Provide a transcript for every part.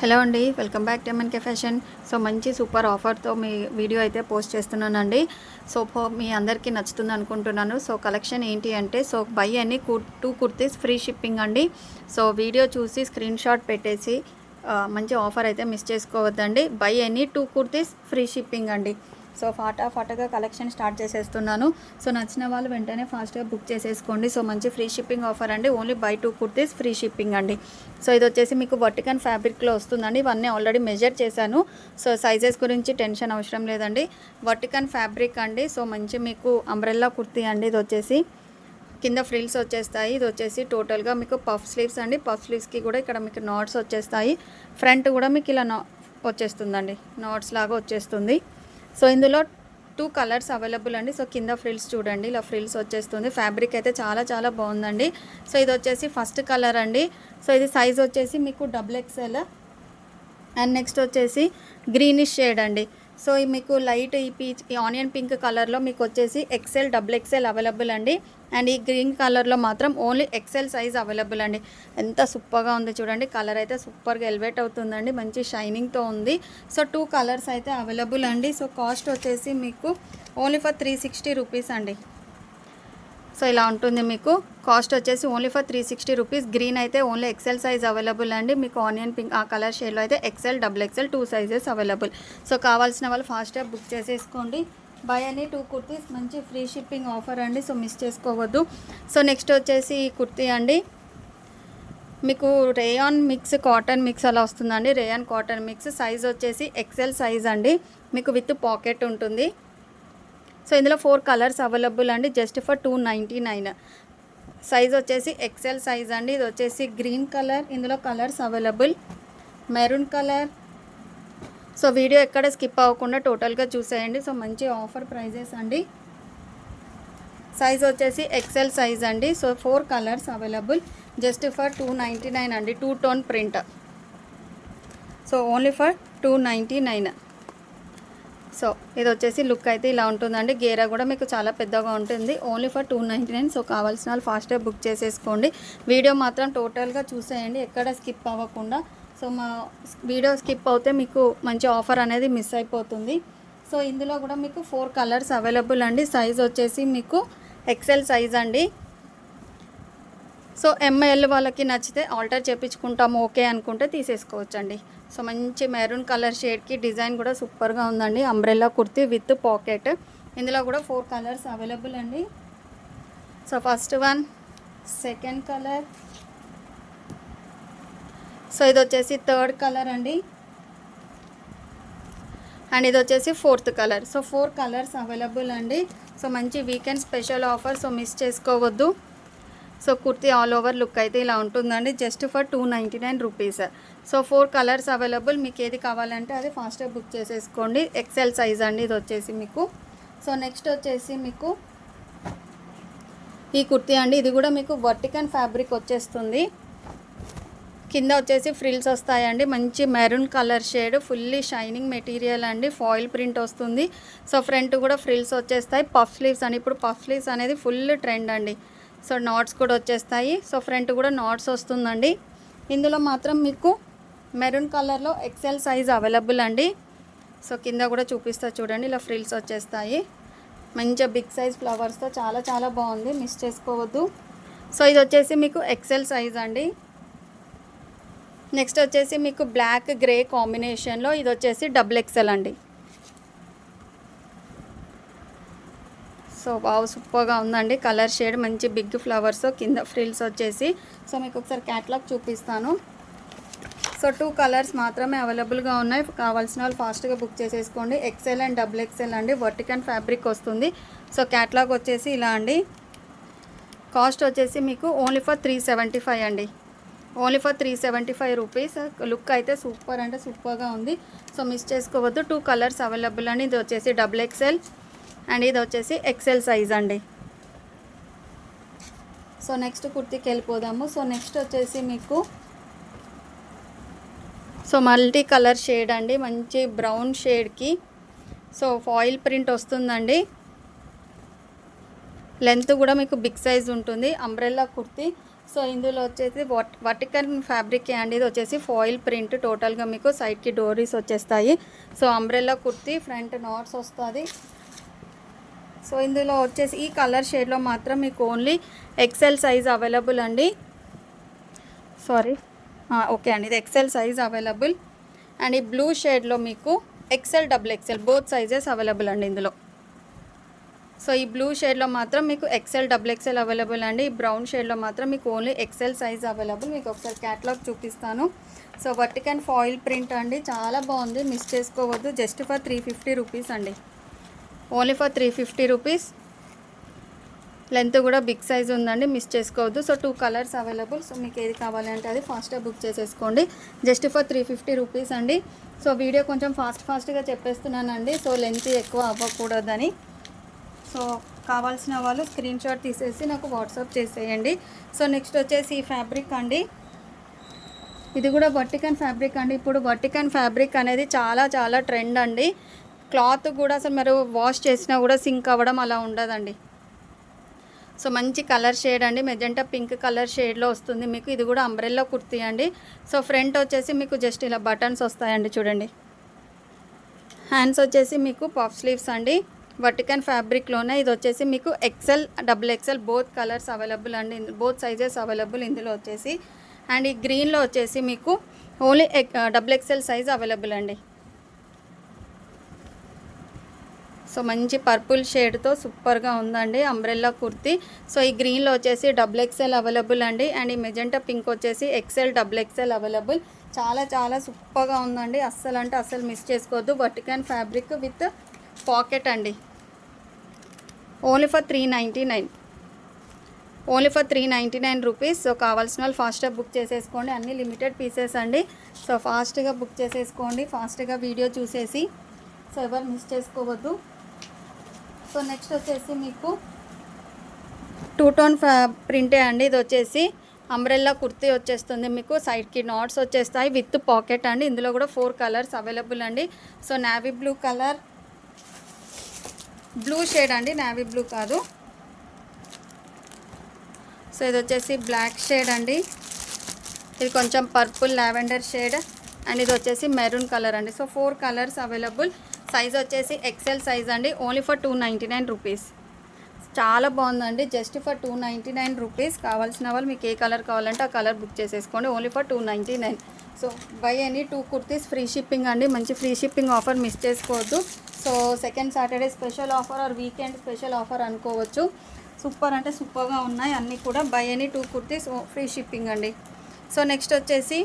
Hello అండి, welcome back to MNK fashion. So మంచి super ఆఫర్తో మీ వీడియో అయితే పోస్ట్ చేస్తున్నానండి. సో మీ అందరికీ నచ్చుతుంది అనుకుంటున్నాను. సో కలెక్షన్ ఏంటి అంటే, so buy any 2 kurtis free shipping అండి. సో వీడియో చూసి స్క్రీన్ షాట్ పెట్టేసి మంచి ఆఫర్ అయితే మిస్ చేసుకోవద్దండి. Buy any 2 kurtis free shipping అండి. సో ఫాటాగా కలెక్షన్ స్టార్ట్ చేసేస్తున్నాను. సో నచ్చిన వాళ్ళు వెంటనే ఫాస్ట్గా బుక్ చేసేసుకోండి. సో మంచి ఫ్రీ షిప్పింగ్ ఆఫర్ అండి. Only by 2 kurtis free shipping అండి. సో ఇది వచ్చేసి మీకు వర్టికన్ ఫ్యాబ్రిక్లో వస్తుందండి. ఇవన్నీ ఆల్రెడీ మెజర్ చేశాను. సో సైజెస్ గురించి టెన్షన్ అవసరం లేదండి. వర్టికన్ ఫ్యాబ్రిక్ అండి. సో మంచి మీకు అంబ్రెల్లా కుర్తీ అండి. ఇది వచ్చేసి కింద ఫ్రిల్స్ వచ్చేస్తాయి. ఇది వచ్చేసి టోటల్గా మీకు పఫ్ స్లీవ్స్ అండి. పఫ్ స్లీవ్స్కి కూడా ఇక్కడ మీకు నాట్స్ వచ్చేస్తాయి. ఫ్రంట్ కూడా మీకు ఇలా వచ్చేస్తుందండి, నాట్స్ లాగా వచ్చేస్తుంది. సో ఇందులో 2 కలర్స్ అవైలబుల్ అండి. సో కింద ఫ్రిల్స్ చూడండి, ఇలా ఫ్రిల్స్ వచ్చేస్తుంది. ఫ్యాబ్రిక్ అయితే చాలా బాగుందండి. సో ఇది వచ్చేసి ఫస్ట్ కలర్ అండి. సో ఇది సైజ్ వచ్చేసి మీకు XXL అండ్ నెక్స్ట్ వచ్చేసి గ్రీనిష్ షేడ్ అండి. సో మీకు లైట్ ఈ ఆనియన్ పింక్ కలర్లో మీకు వచ్చేసి XXL అవైలబుల్ అండి. అండ్ ఈ గ్రీన్ కలర్లో మాత్రం ఓన్లీ XL సైజ్ అవైలబుల్ అండి. ఎంత సూపర్గా ఉంది చూడండి. కలర్ అయితే సూపర్గా ఎలివేట్ అవుతుందండి, మంచి షైనింగ్తో ఉంది. సో 2 కలర్స్ అయితే అవైలబుల్ అండి. సో కాస్ట్ వచ్చేసి మీకు ఓన్లీ ఫర్ 360 రూపీస్ అండి. సో ఇలా ఉంటుంది. మీకు కాస్ట్ వచ్చేసి ఓన్లీ ఫర్ 360 రూపీస్. గ్రీన్ అయితే ఓన్లీ XL సైజ్ అవైలబుల్ అండి. మీకు ఆనియన్ పింక్ ఆ కలర్ షేడ్లో అయితే XXL 2 సైజెస్ అవైలబుల్. సో కావాల్సిన వాళ్ళు ఫాస్ట్గా బుక్ చేసేసుకోండి. బై ఎనీ 2 కుర్తీస్ మంచి ఫ్రీ షిప్పింగ్ ఆఫర్ అండి. సో మిస్ చేసుకోవద్దు. సో నెక్స్ట్ వచ్చేసి ఈ కుర్తీ అండి. మీకు రేయాన్ మిక్స్ కాటన్ మిక్స్ అలా వస్తుందండి. రేయాన్ కాటన్ మిక్స్ సైజ్ వచ్చేసి XL సైజ్ అండి. మీకు విత్ పాకెట్ ఉంటుంది. సో ఇందులో 4 కలర్స్ అవైలబుల్ అండి. Just for 299. సైజ్ వచ్చేసి XL సైజ్ అండి. ఇది వచ్చేసి గ్రీన్ కలర్. ఇందులో colours available, maroon colour. So video ఎక్కడ స్కిప్ అవ్వకుండా టోటల్గా చూసేయండి. సో మంచి ఆఫర్ ప్రైజెస్ అండి. సైజ్ వచ్చేసి XL సైజ్ అండి. So 4 colours available just for 299 అండి. 2 tone print. So only for 299. So ఇది వచ్చేసి లుక్ అయితే ఇలా ఉంటుందండి. గేరా కూడా మీకు చాలా పెద్దగా ఉంటుంది. Only for 299. సో కావాల్సిన వాళ్ళు ఫాస్ట్గా బుక్ చేసేసుకోండి. వీడియో మాత్రం టోటల్గా చూసేయండి, ఎక్కడ స్కిప్ అవ్వకుండా. సో మా వీడియో స్కిప్ అవుతే మీకు మంచి ఆఫర్ అనేది మిస్ అయిపోతుంది. సో ఇందులో కూడా మీకు 4 కలర్స్ అవైలబుల్ అండి. సైజ్ వచ్చేసి మీకు XL సైజ్ అండి. సో ML వాళ్ళకి నచ్చితే ఆల్టర్ చేయించుకుంటాము, ఓకే అనుకుంటే తీసేసుకోవచ్చండి. సో మంచి మెరూన్ కలర్ షేడ్కి డిజైన్ కూడా సూపర్గా ఉందండి. Umbrella kurti with pocket. ఇందులో కూడా 4 కలర్స్ అవైలబుల్ అండి. So first one, second colour. So ఇది వచ్చేసి థర్డ్ కలర్ అండి. అండ్ ఇది వచ్చేసి 4th colour. So 4 colours available అండి. సో మంచి weekend special offer. So miss చేసుకోవద్దు. So kurti all over look అయితే ఇలా ఉంటుందండి. Just for 299 rupees. So 4 colours available. మీకు ఏది కావాలంటే అది ఫాస్ట్గా బుక్ చేసేసుకోండి. XL సైజ్ అండి ఇది వచ్చేసి మీకు. సో నెక్స్ట్ వచ్చేసి మీకు ఈ కుర్తీ అండి. ఇది కూడా మీకు వర్టికన్ ఫ్యాబ్రిక్ వచ్చేస్తుంది. కింద వచ్చేసి ఫ్రిల్స్ వస్తాయండి. మంచి maroon colour shade, fully shining material అండి. ఫాయిల్ ప్రింట్ వస్తుంది. సో ఫ్రంట్ కూడా ఫ్రిల్స్ వచ్చేస్తాయి. పఫ్ స్లీవ్స్ అని, ఇప్పుడు పఫ్ స్లీవ్స్ అనేది ఫుల్ ట్రెండ్ అండి. సో నాట్స్ కూడా వచ్చేస్తాయి. సో ఫ్రంట్ కూడా నాట్స్ వస్తుందండి. ఇందులో మాత్రం మీకు మెరూన్ కలర్లో XL సైజ్ అవైలబుల్ అండి. సో కింద కూడా చూపిస్తా చూడండి, ఇలా ఫ్రిల్స్ వచ్చేస్తాయి. మంచిగా బిగ్ సైజ్ ఫ్లవర్స్తో చాలా బాగుంది, మిస్ చేసుకోవద్దు. సో ఇది వచ్చేసి మీకు XL సైజ్ అండి. నెక్స్ట్ వచ్చేసి మీకు బ్లాక్ గ్రే కాంబినేషన్లో ఇది వచ్చేసి XXL అండి. సో బాగా సూపర్గా ఉందండి. కలర్ షేడ్ మంచి బిగ్ ఫ్లవర్స్, కింద ఫ్రిల్స్ వచ్చేసి. సో మీకు ఒకసారి క్యాటలాగ్ చూపిస్తాను. సో 2 కలర్స్ మాత్రమే అవైలబుల్గా ఉన్నాయి. కావాల్సిన వాళ్ళు ఫాస్ట్గా బుక్ చేసేసుకోండి. XL అండ్ XXL అండి. వర్టికన్ ఫ్యాబ్రిక్ వస్తుంది. సో క్యాటలాగ్ వచ్చేసి ఇలా అండి. కాస్ట్ వచ్చేసి మీకు ఓన్లీ ఫర్ 375 అండి. Only for 375 rupees. లుక్ అయితే సూపర్ అంటే సూపర్గా ఉంది. సో మిస్ చేసుకోవద్దు. 2 కలర్స్ అవైలబుల్ అండి. ఇది వచ్చేసి XXL అండ్ ఇది వచ్చేసి XL సైజ్ అండి. సో నెక్స్ట్ కుర్తీకి వెళ్ళిపోదాము. సో నెక్స్ట్ వచ్చేసి మీకు సో మల్టీ కలర్ షేడ్ అండి. మంచి బ్రౌన్ షేడ్కి సో ఫాయిల్ ప్రింట్ వస్తుందండి. లెంత్ కూడా మీకు బిగ్ సైజ్ ఉంటుంది. అంబ్రెల్లా కుర్తీ. సో ఇందులో వచ్చేసి వర్టికల్ ఫ్యాబ్రిక్ అండి. ఇది వచ్చేసి ఫాయిల్ ప్రింట్. టోటల్గా మీకు సైడ్కి డోరీస్ వచ్చేస్తాయి. So umbrella kurti, front knots వస్తుంది. సో ఇందులో వచ్చేసి ఈ కలర్ షేడ్లో మాత్రం మీకు ఓన్లీ ఎక్సెల్ సైజ్ అవైలబుల్ అండి. సారీ, ఓకే అండి, ఇది ఎక్సెల్ సైజ్ అవైలబుల్. అండ్ ఈ బ్లూ షేడ్లో మీకు XL, double XL both sizes available అండి ఇందులో. సో ఈ బ్లూ షేడ్లో మాత్రం మీకు ఎక్సెల్, డబుల్ ఎక్సెల్ అవైలబుల్ అండి. ఈ బ్రౌన్ షేడ్లో మాత్రం మీకు ఓన్లీ ఎక్సెల్ సైజ్ అవైలబుల్. మీకు ఒకసారి క్యాటలాగ్ చూపిస్తాను. సో వర్టికల్ ఫాయిల్ ప్రింట్ అండి, చాలా బాగుంది, మిస్ చేసుకోవద్దు. జస్ట్ ఫర్ 350 రూపీస్ అండి, ఓన్లీ ఫర్ 350 రూపీస్. లెంత్ కూడా బిగ్ సైజ్ ఉందండి, మిస్ చేసుకోవద్దు. So 2 colours available. సో మీకు ఏది కావాలంటే అది ఫాస్ట్గా బుక్ చేసేసుకోండి. జస్ట్ ఫర్ 350 రూపీస్ అండి. సో వీడియో కొంచెం ఫాస్ట్గా చెప్పేస్తున్నానండి, సో లెంత్ ఎక్కువ అవ్వకూడదని. సో కావాల్సిన వాళ్ళు స్క్రీన్ షాట్ తీసేసి నాకు వాట్సాప్ చేసేయండి. సో నెక్స్ట్ వచ్చేసి ఈ ఫ్యాబ్రిక్ అండి, ఇది కూడా వర్టికల్ ఫ్యాబ్రిక్ అండి. ఇప్పుడు వర్టికల్ ఫ్యాబ్రిక్ అనేది చాలా ట్రెండ్ అండి. క్లాత్ కూడా అసలు మీరు వాష్ చేసినా కూడా సింక్ అవ్వడం అలా ఉండదండి. సో మంచి కలర్ షేడ్ అండి, మెజెంటా పింక్ కలర్ షేడ్లో వస్తుంది మీకు. ఇది కూడా అంబ్రెల్లా కుర్తీ అండి. సో ఫ్రంట్ వచ్చేసి మీకు జస్ట్ ఇలా బటన్స్ వస్తాయండి చూడండి. హ్యాండ్స్ వచ్చేసి మీకు పఫ్ స్లీవ్స్ అండి. వర్టికల్ ఫ్యాబ్రిక్లోనే ఇది వచ్చేసి మీకు XL, double XL both colours available అండి, బోత్ సైజెస్ అవైలబుల్ ఇందులో వచ్చేసి. అండ్ ఈ గ్రీన్లో వచ్చేసి మీకు only double XL size available అండి. సో మంచి పర్పుల్ షేడ్తో సూపర్గా ఉందండి అంబ్రెల్లా కుర్తీ. సో ఈ గ్రీన్లో వచ్చేసి డబుల్ ఎక్సెల్ అవైలబుల్ అండి. అండ్ ఈ మెజెంటా పింక్ వచ్చేసి ఎక్సెల్, డబుల్ ఎక్సెల్ అవైలబుల్. చాలా సూపర్గా ఉందండి, అస్సలు మిస్ చేసుకోవద్దు. వర్టికల్ ఫ్యాబ్రిక్ విత్ పాకెట్ అండి, only for 399, only for 399 rupees. So కావాల్సిన వాళ్ళు ఫాస్ట్గా బుక్ చేసేసుకోండి, అన్ని లిమిటెడ్ పీసెస్ అండి. సో ఫాస్ట్గా బుక్ చేసేసుకోండి, ఫాస్ట్గా వీడియో చూసేసి. సో ఎవరు మిస్ చేసుకోవద్దు. సో నెక్స్ట్ వచ్చేసి మీకు 2 టోన్ ప్రింటే అండి. ఇది వచ్చేసి అంబ్రెల్లా కుర్తీ వచ్చేస్తుంది మీకు. సైడ్కి నాట్స్ వచ్చేస్తాయి విత్ పాకెట్ అండి. ఇందులో కూడా 4 కలర్స్ అవైలబుల్ అండి. So navy blue colour, blue shade అండి, నావీ బ్లూ కాదు. సో ఇది వచ్చేసి బ్లాక్ షేడ్ అండి. ఇది కొంచెం పర్పుల్ లావెండర్ షేడ్. అండ్ ఇది వచ్చేసి మెరూన్ కలర్ అండి. So 4 colours available. సైజ్ వచ్చేసి ఎక్సెల్ సైజ్ అండి, ఓన్లీ ఫర్ 299 రూపీస్. చాలా బాగుందండి, జస్ట్ ఫర్ 299 రూపీస్. కావాల్సిన వాళ్ళు మీకు ఏ కలర్ కావాలంటే ఆ కలర్ బుక్ చేసేసుకోండి, only for 299. So buy any 2 kurtis free shipping అండి. మంచి ఫ్రీ షిప్పింగ్ ఆఫర్ మిస్ చేసుకోవద్దు. So second Saturday special offer or weekend special offer అనుకోవచ్చు. సూపర్ అంటే సూపర్గా ఉన్నాయి అన్నీ కూడా. Buy any 2 kurtis free shipping అండి. సో నెక్స్ట్ వచ్చేసి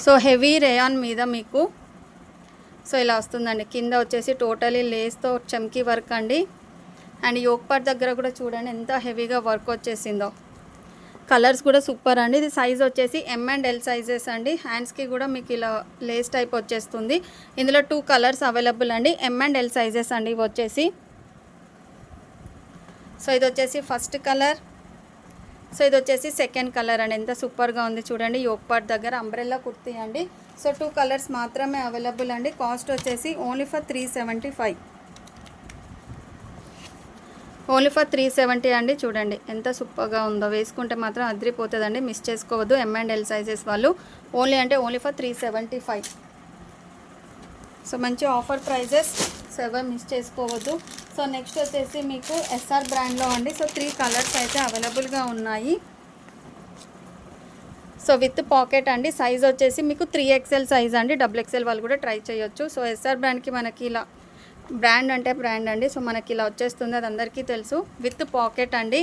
సో హెవీ రేయాన్ మీద మీకు సో ఇలా వస్తుందండి. కింద వచ్చేసి టోటలీ లేస్తో చమ్కీ వర్క్ అండి. అండ్ యోక్ పార్ట్ దగ్గర కూడా చూడండి ఎంత హెవీగా వర్క్ వచ్చేసిందో. కలర్స్ కూడా సూపర్ అండి. ఇది సైజ్ వచ్చేసి M and L సైజెస్ అండి. హ్యాండ్స్కి కూడా మీకు ఇలా లేస్ టైప్ వచ్చేస్తుంది. ఇందులో 2 కలర్స్ అవైలబుల్ అండి, M and L సైజెస్ అండి ఇవి వచ్చేసి. సో ఇది వచ్చేసి ఫస్ట్ కలర్. సో ఇది వచ్చేసి సెకండ్ కలర్ అండి. ఎంత సూపర్గా ఉంది చూడండి. యోక్ పార్ట్ దగ్గర అంబ్రెల్లా కుర్తీ అండి. సో 2 కలర్స్ మాత్రమే అవైలబుల్ అండి. కాస్ట్ వచ్చేసి ఓన్లీ ఫర్ 375, ఓన్లీ ఫర్ 370 అండి. చూడండి ఎంత సూపర్గా ఉందో, వేసుకుంటే మాత్రం అదిరిపోతుందండి, మిస్ చేసుకోవద్దు. M and L సైజెస్ వాళ్ళు ఓన్లీ ఫర్ 375. సో మంచి ఆఫర్ ప్రైజెస్, సో ఎవరు మిస్ చేసుకోవద్దు. సో నెక్స్ట్ వచ్చేసి మీకు SR బ్రాండ్లో అండి. సో 3 కలర్స్ అయితే అవైలబుల్గా ఉన్నాయి. సో విత్ పాకెట్ అండి. సైజ్ వచ్చేసి మీకు 3XL సైజ్ అండి. డబుల్ ఎక్సెల్ వాళ్ళు కూడా ట్రై చేయొచ్చు. సో SR బ్రాండ్కి మనకి ఇలా బ్రాండ్ అంటే బ్రాండ్ అండి. సో మనకి ఇలా వచ్చేస్తుంది, అది అందరికీ తెలుసు. విత్ పాకెట్ అండి,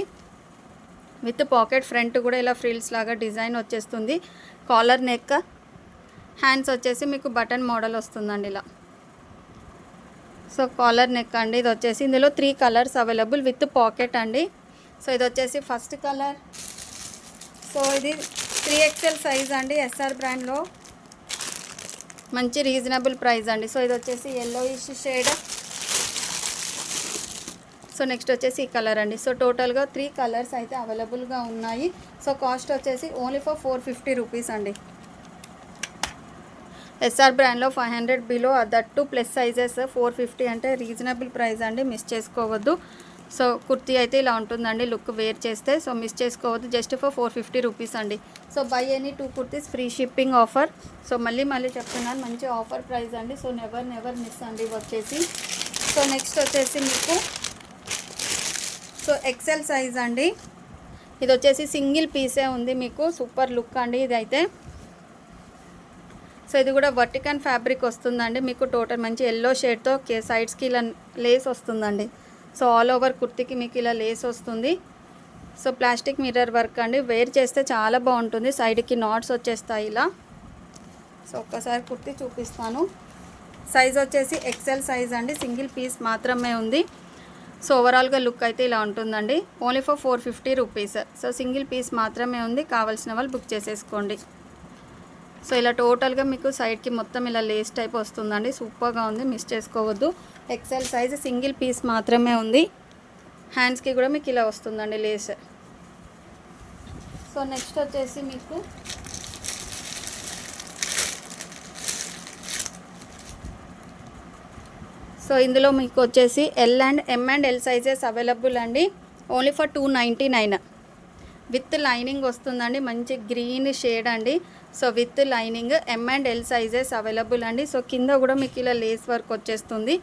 విత్ పాకెట్. ఫ్రంట్ కూడా ఇలా ఫ్రిల్స్ లాగా డిజైన్ వచ్చేస్తుంది. కాలర్ నెక్, హ్యాండ్స్ వచ్చేసి మీకు బటన్ మోడల్ వస్తుందండి ఇలా. సో కాలర్ నెక్ అండి. ఇది వచ్చేసి ఇందులో 3 కలర్స్ అవైలబుల్ విత్ పాకెట్ అండి. సో ఇది వచ్చేసి ఫస్ట్ కలర్. సో ఇది 3XL సైజ్ అండి. SR బ్రాండ్లో మంచి రీజనబుల్ ప్రైస్ అండి. సో ఇది వచ్చేసి yellowish షేడ్. సో నెక్స్ట్ వచ్చేసి ఈ కలర్ అండి. సో టోటల్గా 3 కలర్స్ అయితే అవైలబుల్గా ఉన్నాయి. సో కాస్ట్ వచ్చేసి ఓన్లీ ఫర్ 450 రూపీస్ అండి. SR బ్రాండ్లో 500 below, that to plus sizes 450 అంటే రీజనబుల్ ప్రైస్ అండి, మిస్ చేసుకోవద్దు. సో కుర్తీ అయితే ఇలా ఉంటుందండి లుక్ వేర్ చేస్తే. సో మిస్ చేసుకోవద్దు, జస్ట్ ఫర్ 450 రూపీస్ అండి. So buy any 2 kurtis free shipping offer. So మళ్ళీ చెప్తున్నాను, మంచి ఆఫర్ ప్రైస్ అండి. సో నెవర్ మిస్ అండి ఇవి వచ్చేసి. సో నెక్స్ట్ వచ్చేసి మీకు సో ఎక్సెల్ సైజ్ అండి. ఇది వచ్చేసి సింగిల్ పీసే ఉంది మీకు, సూపర్ లుక్ అండి ఇదైతే. సో ఇది కూడా వర్టికన్ ఫ్యాబ్రిక్ వస్తుందండి మీకు, టోటల్ మంచి ఎల్లో షేడ్తో సైడ్స్కి ఇలా లేస్ వస్తుందండి. సో ఆల్ ఓవర్ కుర్తీకి మీకు ఇలా లేస్ వస్తుంది. సో ప్లాస్టిక్ మిర్రర్ వర్క్ అండి, వేర్ చేస్తే చాలా బాగుంటుంది. సైడ్కి నాట్స్ వచ్చేస్తాయి ఇలా. సో ఒక్కసారి కుర్తీ చూపిస్తాను. సైజ్ వచ్చేసి ఎక్సెల్ సైజ్ అండి, సింగిల్ పీస్ మాత్రమే ఉంది. సో ఓవరాల్గా లుక్ అయితే ఇలా ఉంటుందండి. Only for 450 rupees. So single piece మాత్రమే ఉంది, కావాల్సిన వాళ్ళు బుక్ చేసేసుకోండి. సో ఇలా టోటల్గా మీకు సైడ్కి మొత్తం ఇలా లేస్ టైప్ వస్తుందండి, సూపర్గా ఉంది, మిస్ చేసుకోవద్దు. ఎక్సెల్ సైజ్ సింగిల్ పీస్ మాత్రమే ఉంది. హ్యాండ్స్కి కూడా మీకు ఇలా వస్తుందండి లేస్. సో నెక్స్ట్ వచ్చేసి మీకు సో ఇందులో మీకు వచ్చేసి L and M and L sizes available అండి. ఓన్లీ ఫర్ 299 విత్ లైనింగ్ వస్తుందండి, మంచి గ్రీన్ షేడ్ అండి. So with lining M and L sizes available అండి. సో కింద కూడా మీకు ఇలా లేస్ వర్క్ వచ్చేస్తుంది.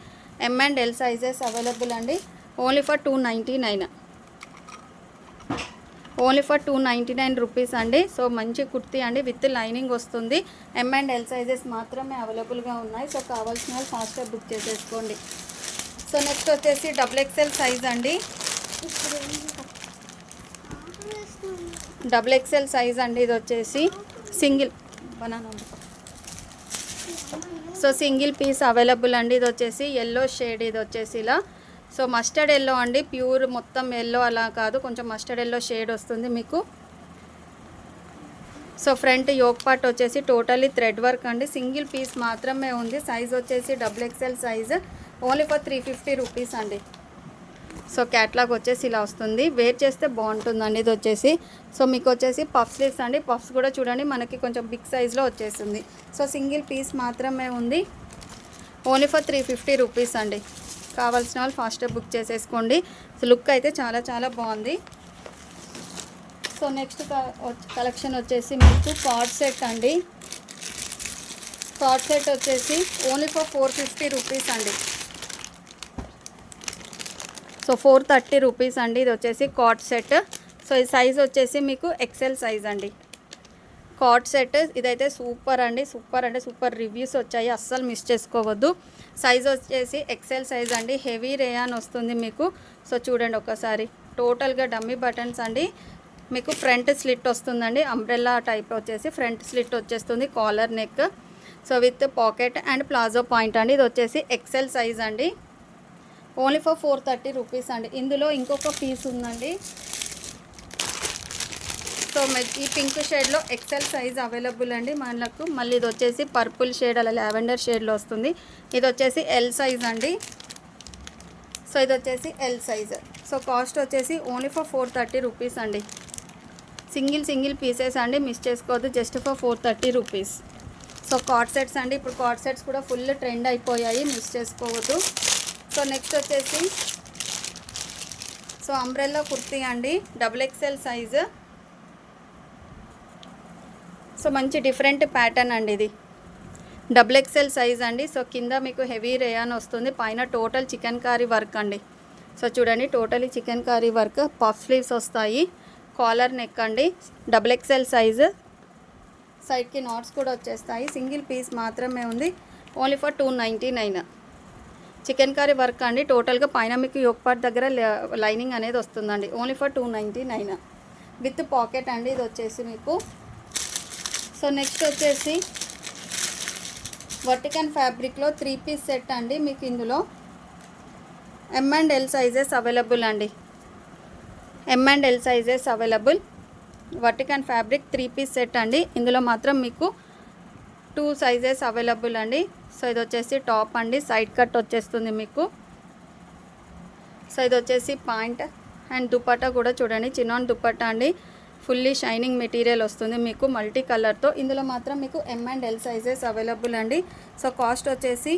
ఎమ్ అండ్ ఎల్ సైజెస్ అవైలబుల్ అండి. Only for 299, only for 299 rupees అండి. సో మంచి కుర్తీ అండి, విత్ లైనింగ్ వస్తుంది. ఎమ్ అండ్ ఎల్ సైజెస్ మాత్రమే అవైలబుల్గా ఉన్నాయి. సో కావాల్సిన వాళ్ళు ఫాస్ట్గా బుక్ చేసేసుకోండి. సో నెక్స్ట్ వచ్చేసి డబుల్ ఎక్సెల్ సైజ్ అండి. డబుల్ ఎక్సెల్ సైజ్ అండి. ఇది వచ్చేసి single banana, so single piece available అండి. ఇది వచ్చేసి ఎల్లో షేడ్, ఇది వచ్చేసి ఇలా. సో మస్టర్డ్ ఎల్లో అండి, ప్యూర్ మొత్తం ఎల్లో అలా కాదు, కొంచెం మస్టర్డ్ ఎల్లో షేడ్ వస్తుంది మీకు. సో ఫ్రంట్ యోక్ పార్ట్ వచ్చేసి టోటలీ థ్రెడ్ వర్క్ అండి, సింగిల్ పీస్ మాత్రమే ఉంది. సైజ్ వచ్చేసి double XL size, only for 350 rupees అండి. సో క్యాట్లాగ్ వచ్చేసి ఇలా వస్తుంది, వేర్ చేస్తే బాగుంటుందండి. ఇది వచ్చేసి సో మీకు వచ్చేసి పఫ్ స్లీవ్స్ అండి, పఫ్స్ కూడా చూడండి మనకి కొంచెం బిగ్ సైజ్లో వచ్చేస్తుంది. సో సింగిల్ పీస్ మాత్రమే ఉంది, ఓన్లీ ఫర్ 350 రూపీస్ అండి. కావాల్సిన వాళ్ళు ఫాస్ట్గా బుక్ చేసేసుకోండి. సో లుక్ అయితే చాలా బాగుంది. సో నెక్స్ట్ కలెక్షన్ వచ్చేసి మీకు కార్డ్ సెట్ అండి. కార్డ్ సెట్ వచ్చేసి ఓన్లీ ఫర్ 450 రూపీస్ అండి. సో 430 రూపీస్ అండి. ఇది వచ్చేసి కార్డ్ సెట్. సో ఈ సైజ్ వచ్చేసి మీకు ఎక్సెల్ సైజ్ అండి. కార్డ్ సెట్ ఇదైతే సూపర్ అండి, సూపర్ అంటే సూపర్ రివ్యూస్ వచ్చాయి, అస్సలు మిస్ చేసుకోవద్దు. సైజ్ వచ్చేసి ఎక్సెల్ సైజ్ అండి, హెవీ రేయాన్ వస్తుంది మీకు. సో చూడండి ఒకసారి, టోటల్గా డమ్మీ బటన్స్ అండి. మీకు ఫ్రంట్ స్లిట్ వస్తుందండి, అంబ్రెల్లా టైప్ వచ్చేసి ఫ్రంట్ స్లిట్ వచ్చేస్తుంది, collar neck. So with pocket and palazzo point అండి. ఇది వచ్చేసి ఎక్సెల్ సైజ్ అండి, ఓన్లీ ఫర్ 430 రూపీస్ అండి. ఇందులో ఇంకొక పీస్ ఉందండి. సో ఈ పింక్ షేడ్లో ఎక్సెల్ సైజ్ అవైలబుల్ అండి మనకు. మళ్ళీ ఇది వచ్చేసి పర్పుల్ షేడ్ అలా లావెండర్ షేడ్లో వస్తుంది. ఇది వచ్చేసి ఎల్ సైజ్ అండి. సో ఇది వచ్చేసి ఎల్ సైజ్. సో కాస్ట్ వచ్చేసి ఓన్లీ ఫర్ 430 రూపీస్ అండి. సింగిల్ పీసెస్ అండి, మిస్ చేసుకోవద్దు, just for 430 rupees. So card sets అండి, ఇప్పుడు కార్డ్ సెట్స్ కూడా ఫుల్ ట్రెండ్ అయిపోయాయి, మిస్ చేసుకోవద్దు. సో నెక్స్ట్ వచ్చేసి సో అంబ్రెల్లా కుర్తీ అండి, డబుల్ ఎక్సెల్ సైజు. సో మంచి డిఫరెంట్ ప్యాటర్న్ అండి ఇది, డబుల్ ఎక్సెల్ సైజ్ అండి. సో కింద మీకు హెవీ రేయాన్ వస్తుంది, పైన టోటల్ చికెన్ కారీ వర్క్ అండి. సో చూడండి totally chikankari work, puff sleeves వస్తాయి, కాలర్ నెక్ అండి, డబుల్ ఎక్సెల్ సైజు. సైడ్కి నాట్స్ కూడా వచ్చేస్తాయి, సింగిల్ పీస్ మాత్రమే ఉంది, only for 299. Chikankari work అండి, టోటల్గా పైన మీకు యోక్ పార్ట్ దగ్గర లైనింగ్ అనేది వస్తుందండి, ఓన్లీ ఫర్ 299 విత్ పాకెట్ అండి. ఇది వచ్చేసి మీకు సో నెక్స్ట్ వచ్చేసి వర్టికన్ ఫ్యాబ్రిక్లో 3 పీస్ సెట్ అండి. మీకు ఇందులో M and L sizes available అండి, M and L sizes available. వర్టికన్ ఫ్యాబ్రిక్ 3 పీస్ సెట్ అండి. ఇందులో మాత్రం మీకు 2 సైజెస్ అవైలబుల్ అండి. సో ఇది వచ్చేసి టాప్ అండి, సైడ్ కట్ వచ్చేస్తుంది మీకు. సో ఇది వచ్చేసి పాయింట్ అండ్ దుపట్టా కూడా చూడండి, చిన్నాన్ దుపట్టా అండి, ఫుల్లీ షైనింగ్ మెటీరియల్ వస్తుంది మీకు మల్టీ కలర్తో. ఇందులో మాత్రం మీకు M and L sizes available అండి. సో కాస్ట్ వచ్చేసి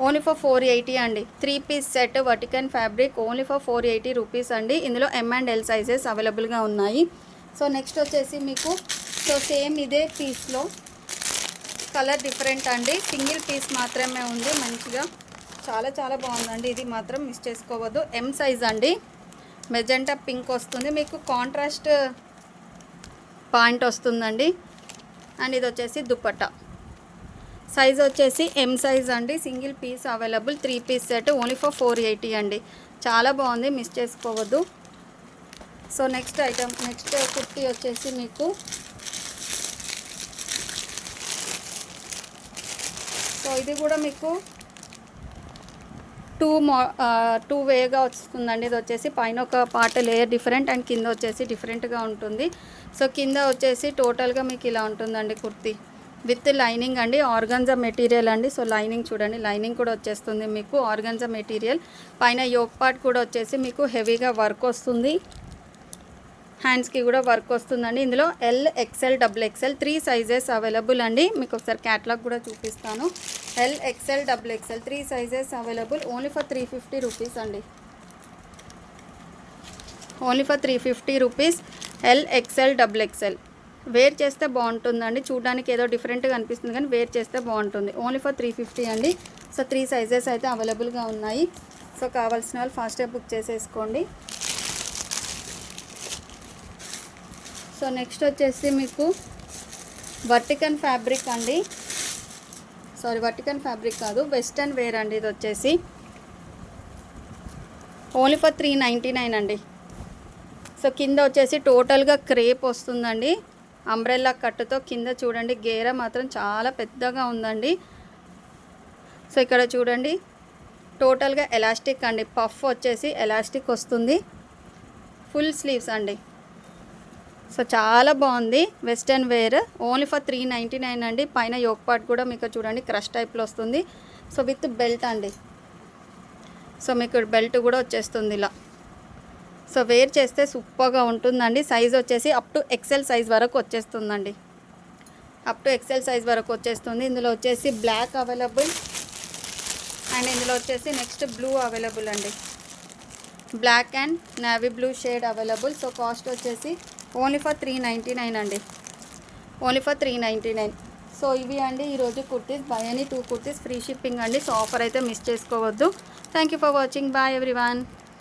ఓన్లీ ఫర్ 480 అండి. 3 పీస్ సెట్ వర్టికన్ ఫ్యాబ్రిక్ ఓన్లీ ఫర్ 480 రూపీస్ అండి. ఇందులో M&L సైజెస్ అవైలబుల్గా ఉన్నాయి. సో నెక్స్ట్ వచ్చేసి మీకు సో సేమ్ ఇదే పీస్లో కలర్ డిఫరెంట్ అండి. సింగిల్ పీస్ మాత్రమే ఉంది. మంచిగా చాలా చాలా బాగుందండి. ఇది మాత్రం మిస్ చేసుకోవద్దు. M సైజ్ అండి. మెజెంటా పింక్ వస్తుంది. మీకు కాంట్రాస్ట్ పాయింట్ వస్తుందండి. అండ్ ఇది వచ్చేసి దుపట్టా సైజ్ వచ్చేసి M సైజ్ అండి. Single piece available. 3 piece set only for 480 అండి. చాలా బాగుంది, మిస్ చేసుకోవద్దు. సో నెక్స్ట్ కుర్తీ వచ్చేసి మీకు సో ఇది కూడా మీకు టూ వేగా వస్తుందండి. ఇది వచ్చేసి పైన ఒక పార్ట్ లేయర్ డిఫరెంట్ అండ్ కింద వచ్చేసి డిఫరెంట్గా ఉంటుంది. సో కింద వచ్చేసి టోటల్గా మీకు ఇలా ఉంటుందండి కుర్తీ విత్ లైనింగ్ అండి. ఆర్గాన్జా మెటీరియల్ అండి. సో లైనింగ్ చూడండి, లైనింగ్ కూడా వచ్చేస్తుంది మీకు. ఆర్గాన్జా మెటీరియల్ పైన యోక్ పార్ట్ కూడా వచ్చేసి మీకు హెవీగా వర్క్ వస్తుంది. హ్యాండ్స్కి కూడా వర్క్ వస్తుందండి. ఇందులో L, XL, XXL 3 sizes available అండి. మీకు ఒకసారి క్యాటలాగ్ కూడా చూపిస్తాను. L, XL, XXL 3 sizes available only for 350 rupees అండి. Only for 350 rupees. L, XL, XXL wear చేస్తే బాగుంటుందండి. చూడడానికి ఏదో డిఫరెంట్గా అనిపిస్తుంది కానీ వేర్ చేస్తే బాగుంటుంది. ఓన్లీ ఫర్ 350 అండి. సో 3 సైజెస్ అయితే అవైలబుల్గా ఉన్నాయి. సో కావాల్సిన వాళ్ళు ఫాస్ట్గా బుక్ చేసేసుకోండి. సో నెక్స్ట్ వచ్చేసి మీకు వర్టికన్ ఫ్యాబ్రిక్ అండి. వర్టికన్ ఫ్యాబ్రిక్ కాదు, వెస్టర్న్ వేర్ అండి. ఇది వచ్చేసి ఓన్లీ ఫర్ 399 అండి. సో కింద వచ్చేసి టోటల్గా క్రేప్ వస్తుందండి. అంబ్రెల్లా కట్టుతో కింద చూడండి, గేర మాత్రం చాలా పెద్దగా ఉందండి. సో ఇక్కడ చూడండి టోటల్గా ఎలాస్టిక్ అండి. పఫ్ వచ్చేసి ఎలాస్టిక్ వస్తుంది. ఫుల్ స్లీవ్స్ అండి. సో చాలా బాగుంది. వెస్టర్న్ వేర్ ఓన్లీ ఫర్ 399 అండి. పైన యోక్ పార్ట్ కూడా మీకు చూడండి క్రష్ టైప్లో వస్తుంది. సో విత్ బెల్ట్ అండి. సో మీకు బెల్ట్ కూడా వచ్చేస్తుంది ఇలా. సో వేర్ చేస్తే సూపర్గా ఉంటుందండి. సైజ్ వచ్చేసి అప్ టు XL సైజ్ వరకు వచ్చేస్తుందండి. అప్ టు XL సైజ్ వరకు వచ్చేస్తుంది. ఇందులో వచ్చేసి బ్లాక్ అవైలబుల్ అండ్ ఇందులో వచ్చేసి నెక్స్ట్ బ్లూ అవైలబుల్ అండి. Black and navy blue shade available. So cost వచ్చేసి ఓన్లీ ఫర్ 399 అండి. Only for 399. సో ఇవి అండి ఈరోజు kurtis. Buy any 2 kurtis free shipping అండి. సో ఆఫర్ అయితే మిస్ చేసుకోవద్దు. Thank you for watching. Bye everyone.